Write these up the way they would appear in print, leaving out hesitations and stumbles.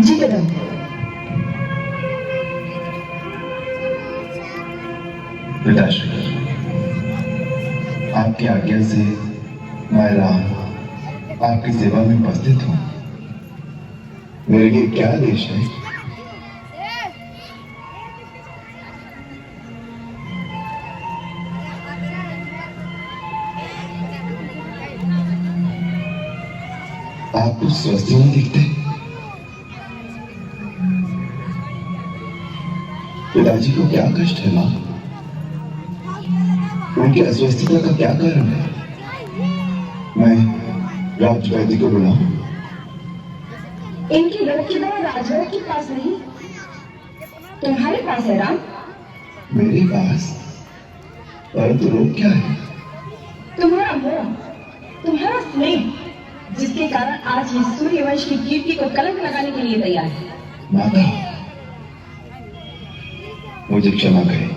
जी कदम। पिताश्री, आपकी आज्ञा से मैं राम आपकी सेवा में उपस्थित हूं। मेरे लिए क्या देश है? आप कुछ स्वस्थ नहीं दिखते। पिताजी को क्या कष्ट है मां? उनकी अस्वस्थता का क्या कारण है? मैं राज वैद्य को बुलाऊं? इनकी रोग की दवा राजवैद्य के पास नहीं, तुम्हारे पास है राम। मेरे पास? परंतु रोग क्या है? तुम्हारा मोह, तुम्हारा स्नेह, जिसके कारण आज ये सूर्यवंश की कीर्ति को कलंक लगाने के लिए तैयार है। माता, मुझे क्षमा करें।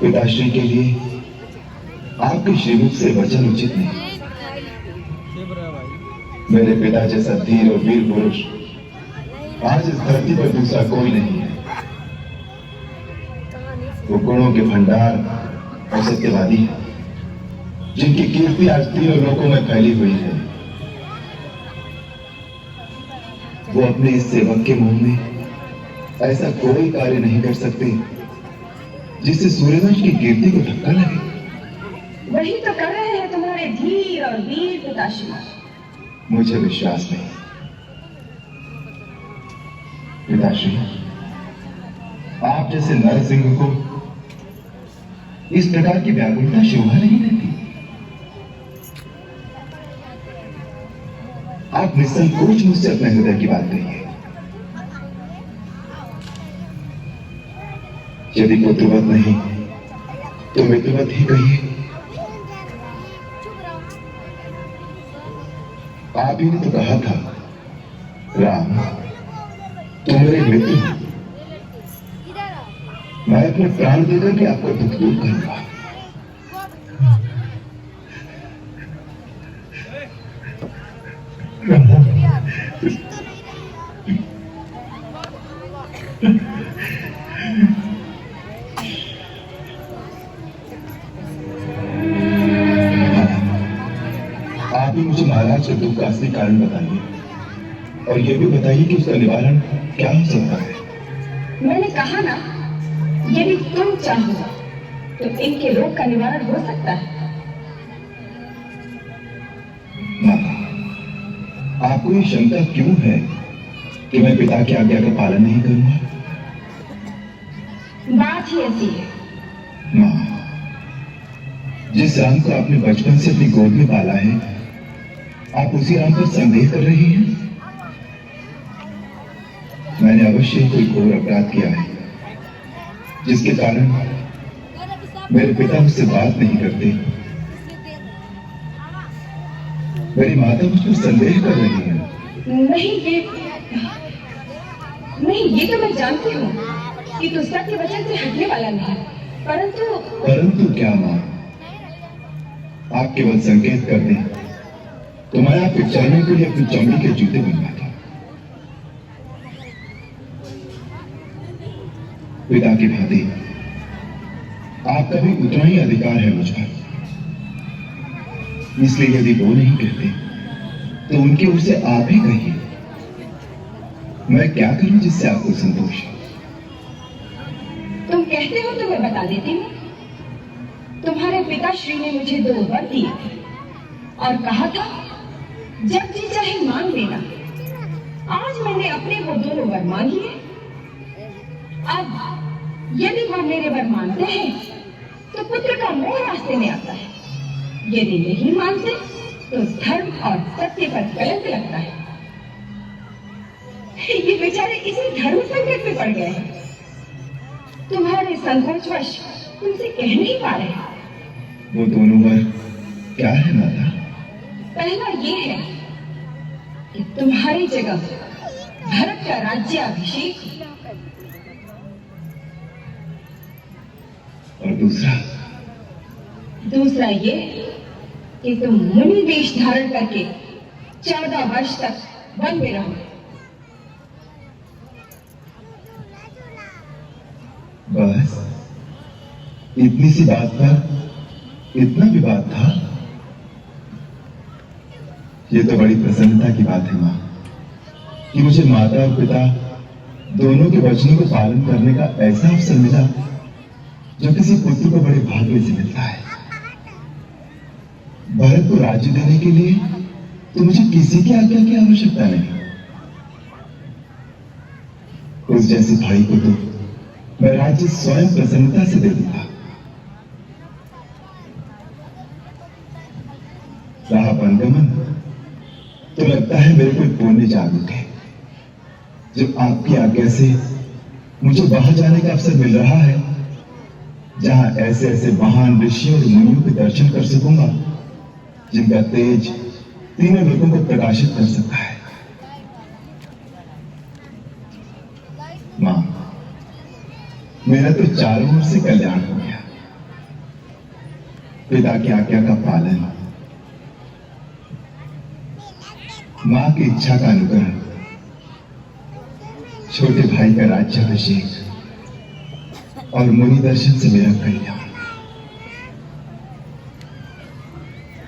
पिताश्री के लिए आपके श्रीमुख से वचन उचित नहीं। मेरे पिता जैसा धीर और वीर पुरुष आज इस धरती पर दूसरा कोई नहीं है। वो गुणों के भंडार और सत्यवादी है, जिनकी कीर्ति आज तीनों लोकों में फैली हुई है। वो अपने इस सेवक के मुंह में ऐसा कोई कार्य नहीं कर सकते जिससे सूर्यवंश की कीर्ति को धक्का लगे। वही तो कर रहे हैं तुम्हारे धीर और वीर पिताश्री। मुझे विश्वास नहीं। पिताश्री, आप जैसे नरसिंह को इस प्रकार की व्याकुलता शोभा नहीं देती। आप निसंकोच मुझसे अपने हृदय की बात कहिए। यदि पुत्रवत नहीं तो मित्रवत ही कहिए। आप ही ने तो कहा था, राम तुम मेरे मित्र हो, मैं अपने प्राण देकर के आपको दुख दूर करूंगा। आप ही मुझे महाराज के दुख का असली कारण बताइए, और यह भी बताइए कि उसका निवारण क्या हो सकता है। मैंने कहा ना, यदि तुम चाहो तो इनके रोग का निवारण हो सकता है। माता, आपको ये शंका क्यों है कि मैं पिता की आज्ञा का पालन नहीं करूंगा? बात ही ऐसी है। मां, जिस राम को आपने बचपन से अपनी गोद में पाला है, आप उसी राम पर संदेह कर रही हैं? मैंने अवश्य कोई घोर अपराध किया है, जिसके कारण मेरे पिता मुझसे बात नहीं करते। मेरी माता मुझ पर संदेह कर रही है। नहीं, ये तो मैं जानती हूँ कि तू सत्य वचन से हटने वाला नहीं, परंतु क्या मां? आप केवल संकेत कर दें तो मैं आपके चरणों के लिए अपनी चमड़ी के जूते बनवाता। पिता की भांति आपका भी उतना ही अधिकार है मुझ पर, इसलिए यदि वो नहीं कहते तो उनकी ओर से आप ही कहिए। मैं क्या करूं जिससे आपको संतोष हो? तुम कहते हो तो मैं बता देती हूँ। तुम्हारे पिताश्री ने मुझे 2 वर दिए थे और कहा था, जब जी चाहे मांग लेना। आज मैंने अपने वो 2 वर मांग लिए। अब यदि वो मेरे वर मानते हैं तो पुत्र का मोह रास्ते में आता है, यदि नहीं मानते तो धर्म और सत्य पर कलंक लगता है। ये बेचारे इसी धर्म संकट में पड़ गए हैं। तुम्हारे संकोचवश तुमसे कह नहीं पा रहे। वो 2 वर क्या है माता? पहला ये है कि तुम्हारी जगह भरत का राज्याभिषेक, और दूसरा ये कि तुम मुनि वेश धारण करके 14 वर्ष तक वन में रहो। बस इतनी सी बात पर इतना विवाद था। ये तो बड़ी प्रसन्नता की बात है मां कि मुझे माता और पिता दोनों के वचनों को पालन करने का ऐसा अवसर मिला जो किसी पुत्र को बड़े भाग्य से मिलता है। भारत को राज्य देने के लिए तो मुझे किसी की आज्ञा की आवश्यकता नहीं। उस जैसे भाई को तो मैं राज्य स्वयं प्रसन्नता से दे दूंगा। रहा वनगमन तो लगता है मेरे कोई पुण्य जाग उठे जो आपकी आज्ञा से मुझे वहां जाने का अवसर मिल रहा है जहां ऐसे ऐसे महान ऋषियों और मुनियों के दर्शन कर सकूंगा जिनका तेज तीनों लोगों को प्रकाशित कर सकता है। मां, मेरा तो चारों ओर से कल्याण हो गया। पिता की आज्ञा का पालन, मां की इच्छा का अनुकरण, छोटे भाई का राज्याभिषेक और मुनि दर्शन से मेरा कल्याण।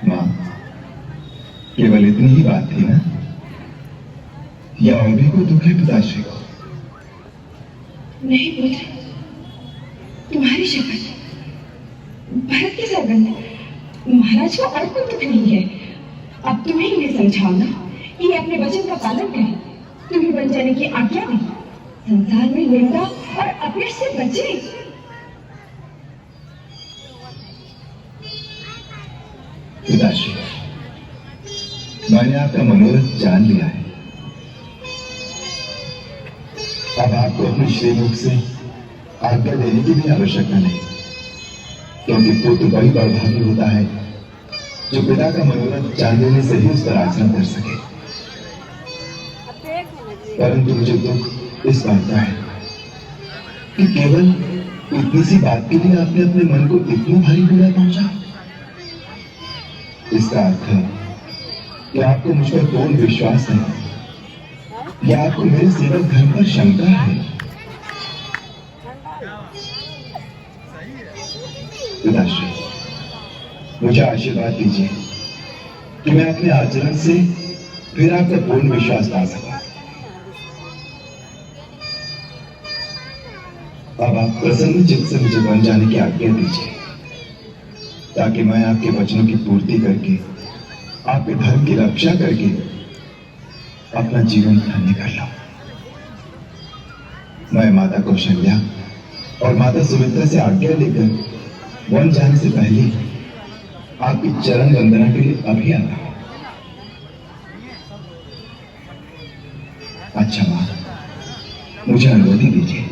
मां, केवल इतनी ही बात थी ना, या और भी कोई दुख है पिताश्री को? नहीं पुत्र, तुम्हारी शपथ, भरत की सौगंध, महाराज को और कोई दुख नहीं है। अब तुम्हें इन्हें समझाओ ना कि अपने वचन का पालन करें, तुम्हें बन जाने की आज्ञा दी, संसार में निंदा और अपयश से बचे। पिताश्री, मैंने आपका मनोरथ जान लिया है। अब आपको अपने श्रीमुख से आज्ञा देने की भी आवश्यकता नहीं, क्योंकि पुत्र वही बड़भागी होता है जो पिता का मनोरथ जान लेने से ही उस पर आचरण कर सके। परंतु मुझे दुख इस बात का है कि केवल इतनी सी बात के लिए आपने अपने मन को इतना भारी पीड़ा पहुंचा। इसका अर्थ है कि आपको मुझ पर पूर्ण विश्वास है या आपको मेरे सेवक धर्म पर शंका है। पिताश्री, मुझे आशीर्वाद दीजिए कि मैं अपने आचरण से फिर आपका पूर्ण विश्वास पा सकूं। अब आप प्रसन्न चित्त से मुझे बन जाने की आज्ञा दीजिए ताकि मैं आपके वचनों की पूर्ति करके, आपके धर्म की रक्षा करके अपना जीवन धन्य कर लूं। मैं माता कौशल्या और माता सुमित्रा से आज्ञा लेकर वन जाने से पहले आपकी चरण वंदना के लिए अभी आता हूं। अच्छा मां, मुझे अनुमति दीजिए।